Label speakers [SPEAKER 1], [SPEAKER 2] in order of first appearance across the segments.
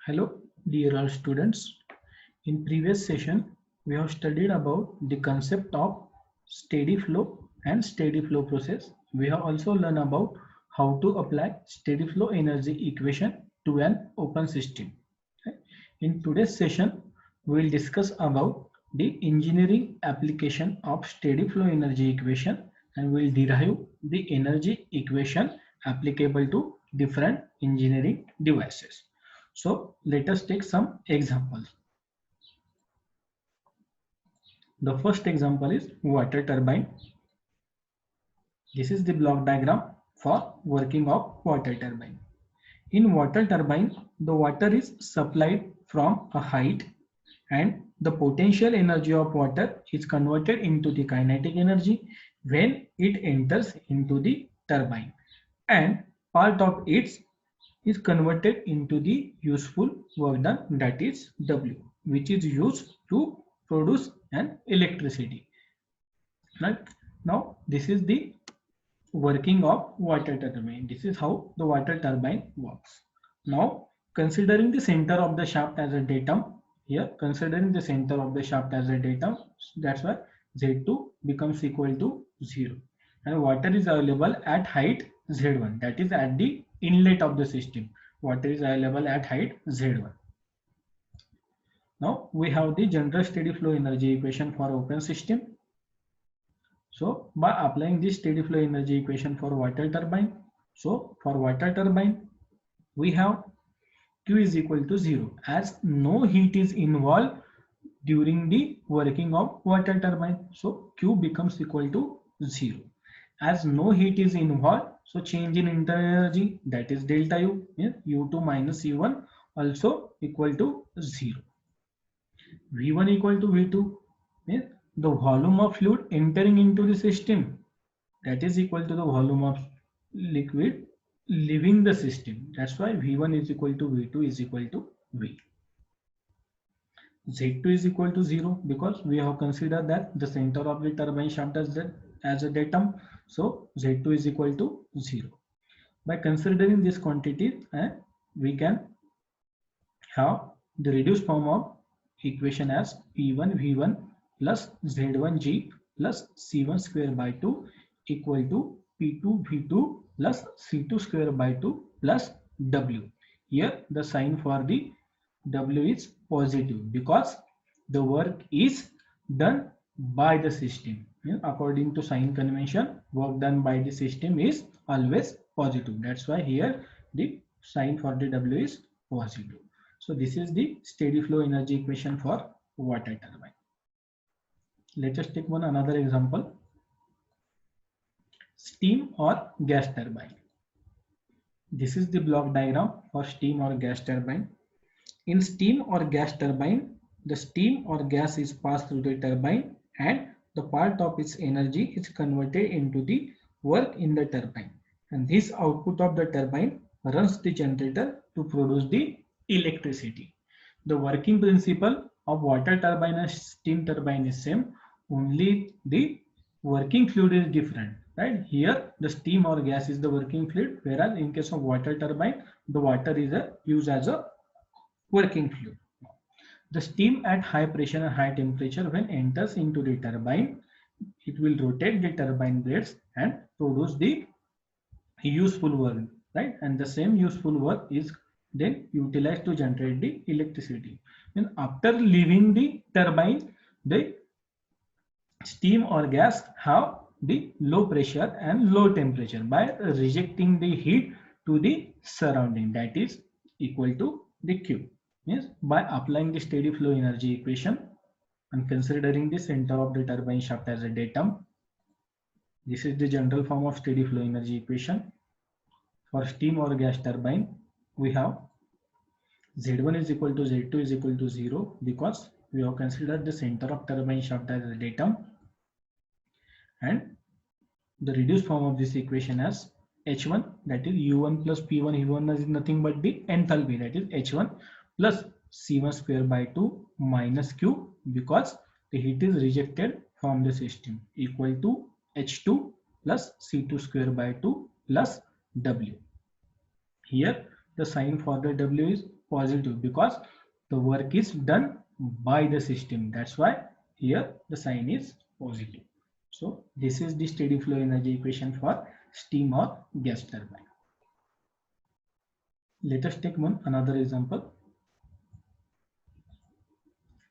[SPEAKER 1] Hello, dear all students. In previous session, we have studied about the concept of steady flow and steady flow process. We have also learned about how to apply steady flow energy equation to an open system. Okay. In today's session, we will discuss about the engineering application of steady flow energy equation and we will derive the energy equation applicable to different engineering devices. So let us take some examples. The first example is water turbine. This is the block diagram for working of water turbine. In water turbine, the water is supplied from a height and the potential energy of water is converted into the kinetic energy when it enters into the turbine, and part of it is converted into the useful work done, that is W, which is used to produce an electricity. Right now, this is the working of water turbine. This is how the water turbine works. Now, considering the center of the shaft as a datum, here considering the center of the shaft as a datum, that's why Z2 becomes equal to 0, and water is available at height Z1, that is at the inlet of the system. Water is available at height Z1. Now we have the general steady flow energy equation for open system. So by applying this steady flow energy equation for water turbine, so for water turbine, we have Q is equal to 0 as no heat is involved during the working of water turbine. So Q becomes equal to 0. As no heat is involved, so change in internal energy, that is delta U, U2 minus U1 also equal to 0. V1 equal to V2, the volume of fluid entering into the system, that is equal to the volume of liquid leaving the system. That's why V1 is equal to V2 is equal to V. Z2 is equal to 0 because we have considered that the center of the turbine shaft as a datum. So Z2 is equal to 0. By considering this quantity, we can have the reduced form of equation as P1 V1 plus Z1 G plus C1 square by 2 equal to P2 V2 plus C2 square by 2 plus W. Here the sign for the W is positive because the work is done by the system. According to sign convention, work done by the system is always positive. That's why here the sign for the W is positive. So this is the steady flow energy equation for water turbine. Let us take another example. Steam or gas turbine. This is the block diagram for steam or gas turbine. In steam or gas turbine, the steam or gas is passed through the turbine and the part of its energy is converted into the work in the turbine. And this output of the turbine runs the generator to produce the electricity. The working principle of water turbine and steam turbine is same, only the working fluid is different. Right here, the steam or gas is the working fluid, whereas in case of water turbine, the water is used as a working fluid. The steam at high pressure and high temperature when enters into the turbine, it will rotate the turbine blades and produce the useful work, right? And the same useful work is then utilized to generate the electricity. And after leaving the turbine, the steam or gas have the low pressure and low temperature by rejecting the heat to the surrounding, that is equal to the Q. Means by applying the steady flow energy equation and considering the center of the turbine shaft as a datum, this is the general form of steady flow energy equation. For steam or gas turbine, we have Z1 is equal to Z2 is equal to 0 because we have considered the center of turbine shaft as a datum, and the reduced form of this equation as H1, that is U1 plus P1. U1 is nothing but the enthalpy, that is H1 plus C1 square by 2 minus Q because the heat is rejected from the system, equal to H2 plus C2 square by 2 plus W. Here the sign for the W is positive because the work is done by the system. That's why here the sign is positive. So this is the steady flow energy equation for steam or gas turbine. Let us take another example.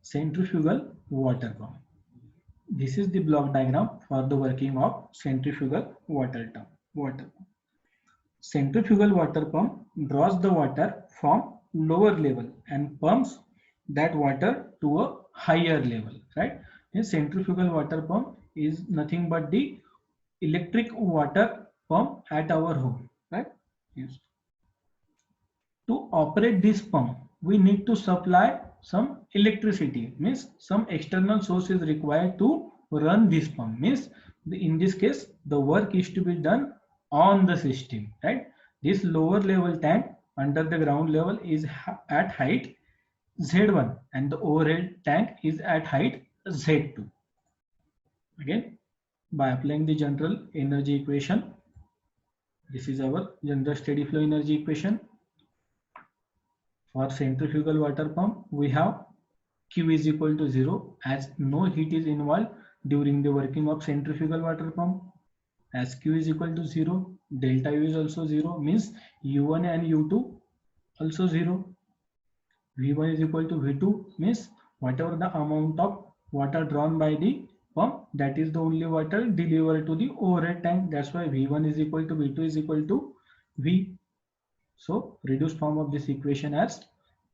[SPEAKER 1] Centrifugal water pump. This is the block diagram for the working of centrifugal water pump. Centrifugal water pump draws the water from lower level and pumps that water to a higher level, right? A centrifugal water pump is nothing but the electric water pump at our home, right? Yes. To operate this pump, we need to supply some electricity, means some external source is required to run this pump, means in this case the work is to be done on the system, right? This lower level tank under the ground level is at height Z1 and the overhead tank is at height Z2. Again, by applying the general energy equation, this is our general steady flow energy equation. For centrifugal water pump, we have Q is equal to 0 as no heat is involved during the working of centrifugal water pump. As Q is equal to 0, delta U is also 0, means U1 and U2 also 0. V1 is equal to V2, means whatever the amount of water drawn by the pump, that is the only water delivered to the overhead tank. That's why V1 is equal to V2 is equal to V. So reduced form of this equation as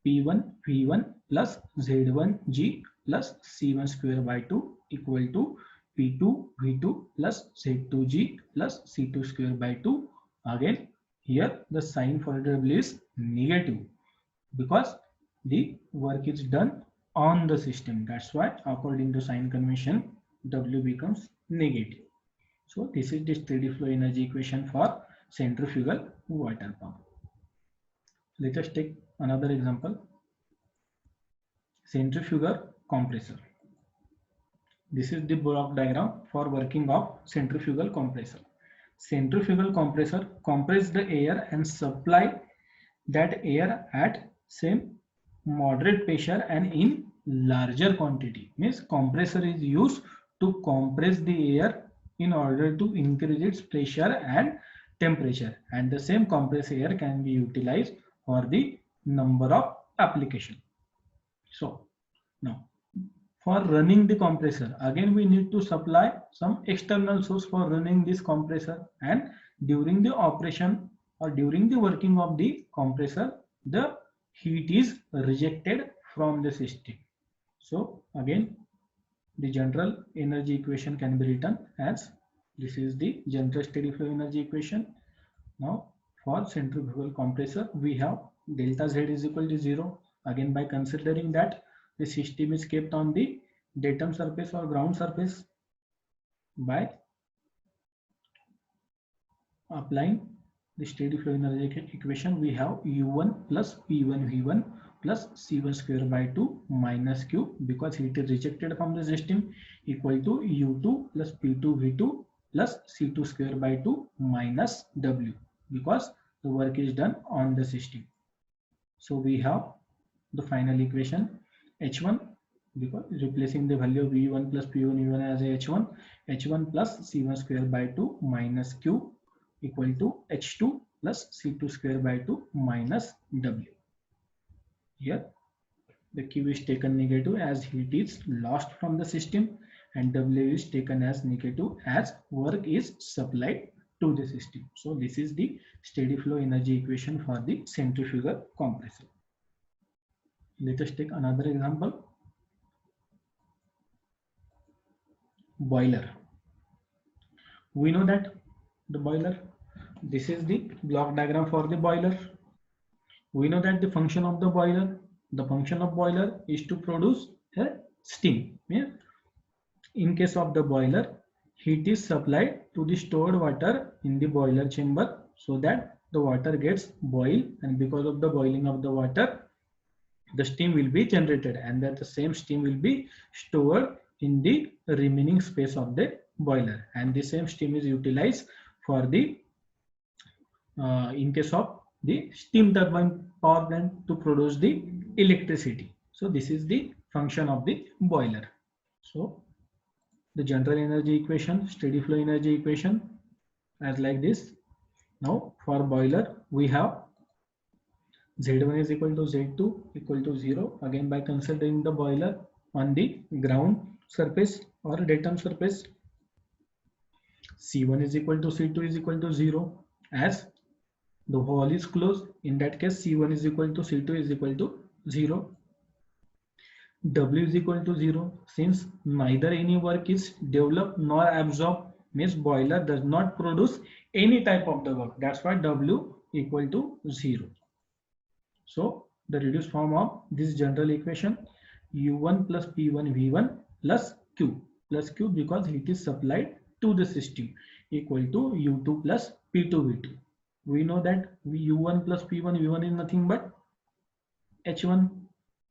[SPEAKER 1] P1 V1 plus Z1 G plus C1 square by 2 equal to P2 V2 plus Z2 G plus C2 square by 2. Again, here the sign for W is negative because the work is done on the system. That's why according to sign convention, W becomes negative. So this is the steady flow energy equation for centrifugal water pump. Let us take another example. Centrifugal compressor. This is the block diagram for working of centrifugal compressor. Centrifugal compressor compresses the air and supply that air at same moderate pressure and in larger quantity. Means compressor is used to compress the air in order to increase its pressure and temperature, and the same compressed air can be utilized for the number of application. So now for running the compressor, again we need to supply some external source for running this compressor, and during the operation or during the working of the compressor, the heat is rejected from the system. So again the general energy equation can be written as this is the general steady flow energy equation. Now for centrifugal compressor, we have delta Z is equal to 0. Again, by considering that the system is kept on the datum surface or ground surface, by applying the steady flow energy equation, we have U1 plus P1 V1 plus C1 square by 2 minus Q, because heat is rejected from the system, equal to U2 plus P2 V2 plus C2 square by 2 minus W, because the work is done on the system. So we have the final equation H1, because replacing the value of V1 plus P1 V1 as a H1 plus C1 square by 2 minus Q equal to H2 plus C2 square by 2 minus W. Here the Q is taken negative as heat is lost from the system, and W is taken as negative as work is supplied to the system. So this is the steady flow energy equation for the centrifugal compressor. Let us take another example. Boiler. We know that the boiler, this is the block diagram for the boiler. We know that the function of the boiler is to produce a steam. Yeah? In case of the boiler, heat is supplied to the stored water in the boiler chamber so that the water gets boiled, and because of the boiling of the water, the steam will be generated, and that the same steam will be stored in the remaining space of the boiler, and the same steam is utilized for the in case of the steam turbine power plant to produce the electricity. So this is the function of the boiler. So the general energy equation, steady flow energy equation as like this. Now for boiler we have Z1 is equal to Z2 equal to 0, again by considering the boiler on the ground surface or datum surface. C1 is equal to C2 is equal to 0 as the hole is closed. In that case C1 is equal to C2 is equal to 0. W is equal to 0 since neither any work is developed nor absorbed, means boiler does not produce any type of the work. That's why W equal to 0. So the reduced form of this general equation, U1 plus P1 V1 plus Q because heat is supplied to the system equal to U2 plus P2 V2. We know that U1 plus P1 V1 is nothing but H1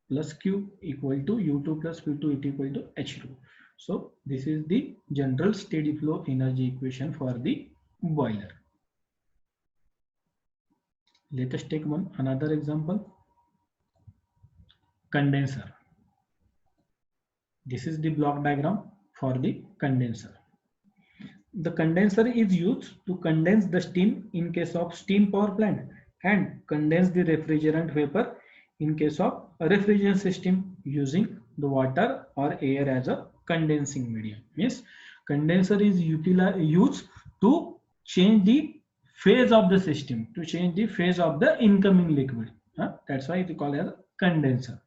[SPEAKER 1] plus Q equal to U2 plus P2 it equal to H2. So this is the general steady flow energy equation for the boiler. Let us take another example. Condenser. This is the block diagram for the condenser. The condenser is used to condense the steam in case of steam power plant and condense the refrigerant vapor in case of a refrigerant system using the water or air as a condensing medium. Means condenser is used to change the phase of the system, to change the phase of the incoming liquid. That's why it is called as condenser.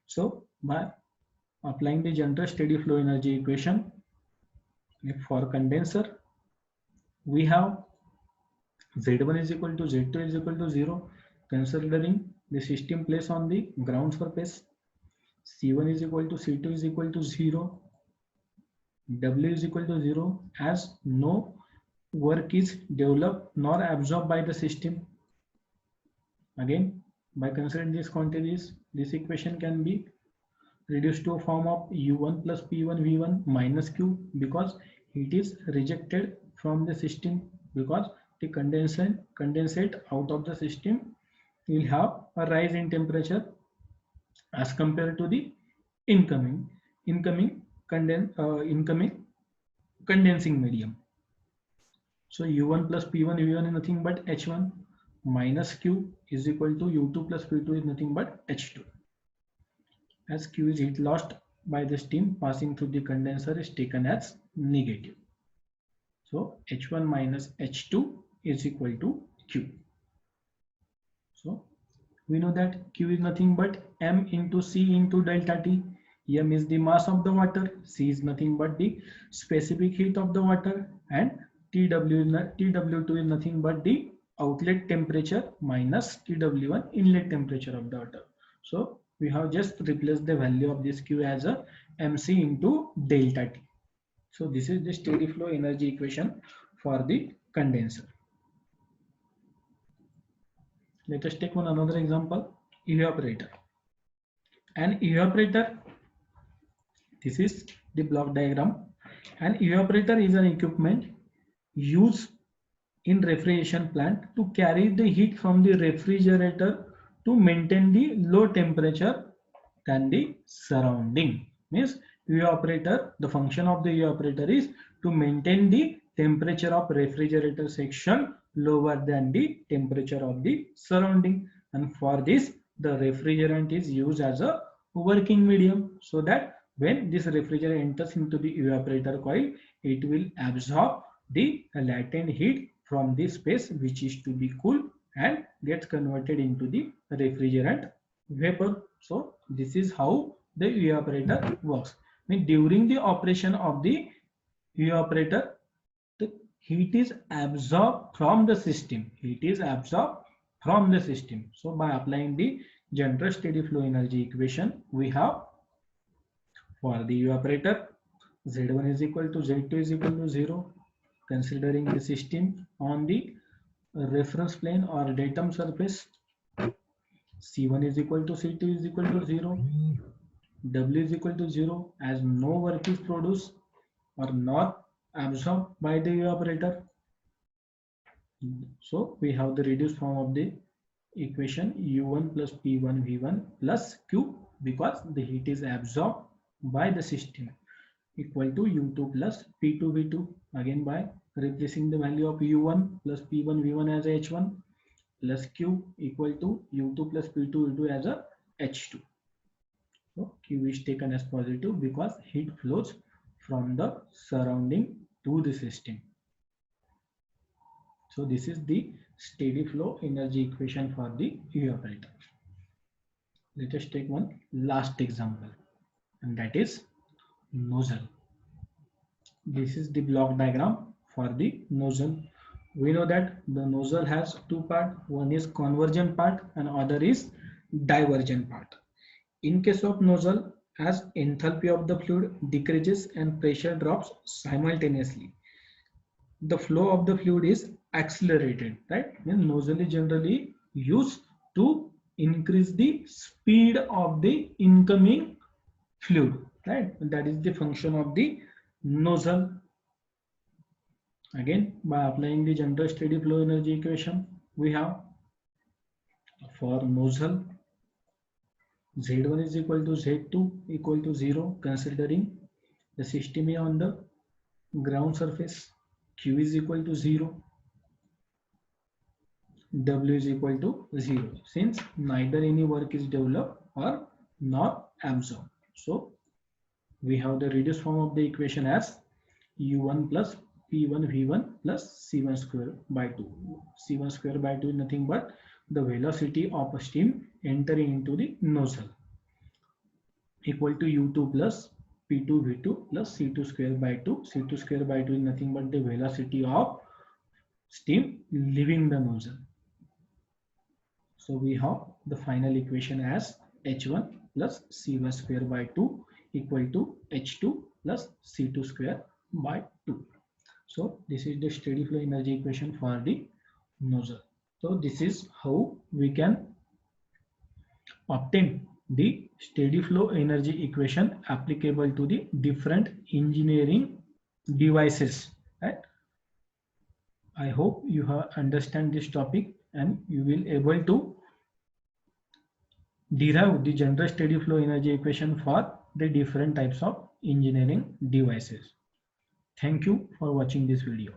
[SPEAKER 1] So by applying the general steady flow energy equation for condenser, we have Z1 is equal to Z2 is equal to 0, considering the system placed on the ground surface. C1 is equal to C2 is equal to 0, W is equal to 0 as no work is developed nor absorbed by the system. Again, by considering these quantities, this equation can be reduced to a form of U1 plus P1 V1 minus Q because heat is rejected from the system, because the condensate out of the system will have a rise in temperature as compared to the incoming condensing medium. So U1 plus P1 V1 is nothing but H1 minus Q is equal to U2 plus P2 is nothing but H2. As Q is heat lost by the steam passing through the condenser is taken as negative. So H1 minus H2 is equal to Q. So we know that Q is nothing but M into C into delta T. M is the mass of the water, C is nothing but the specific heat of the water, and TW2 is nothing but the outlet temperature minus TW1 inlet temperature of the water. So we have just replaced the value of this Q as a MC into delta T. So this is the steady flow energy equation for the condenser. Let us take another example, evaporator. An evaporator, this is the block diagram. An evaporator is an equipment used in refrigeration plant to carry the heat from the refrigerator to maintain the low temperature than the surrounding. Means evaporator, the function of the evaporator is to maintain the temperature of refrigerator section lower than the temperature of the surrounding, and for this the refrigerant is used as a working medium, so that when this refrigerant enters into the evaporator coil, it will absorb the latent heat from the space which is to be cool and gets converted into the refrigerant vapor. So this is how the evaporator works. I mean, during the operation of the evaporator, the heat is absorbed from the system. Heat is absorbed from the system. So by applying the general steady flow energy equation, we have for the evaporator Z1 is equal to Z2 is equal to 0, considering the system on the reference plane or datum surface. C1 is equal to C2 is equal to 0, W is equal to 0 as no work is produced or not absorbed by the evaporator. So we have the reduced form of the equation U1 plus P1 V1 plus Q, because the heat is absorbed by the system, equal to U2 plus P2 V2, again by replacing the value of U1 plus P1 V1 as H1 plus Q equal to U2 plus P2 V2 as a H2. So Q is taken as positive because heat flows from the surrounding to the system. So this is the steady flow energy equation for the evaporator. Let us take one last example, and that is nozzle. This is the block diagram for the nozzle. We know that the nozzle has two parts. One is convergent part and other is divergent part. In case of nozzle, as enthalpy of the fluid decreases and pressure drops simultaneously, the flow of the fluid is accelerated, right? And nozzle is generally used to increase the speed of the incoming fluid, right? And that is the function of the nozzle. Again, by applying the general steady flow energy equation, we have for nozzle Z1 is equal to Z2 equal to 0, considering the system is on the ground surface. Q is equal to 0, W is equal to 0, since neither any work is developed or not absorbed. So we have the reduced form of the equation as U1 plus P1 V1 plus C1 square by 2. C1 square by 2 is nothing but the velocity of a steam entering into the nozzle, equal to U2 plus P2 V2 plus C2 square by 2. C2 square by 2 is nothing but the velocity of steam leaving the nozzle. So we have the final equation as H1 plus C1 square by 2 equal to H2 plus C2 square by 2. So this is the steady flow energy equation for the nozzle. So this is how we can obtain the steady flow energy equation applicable to the different engineering devices, right? I hope you have understand this topic and you will able to derive the general steady flow energy equation for the different types of engineering devices. Thank you for watching this video.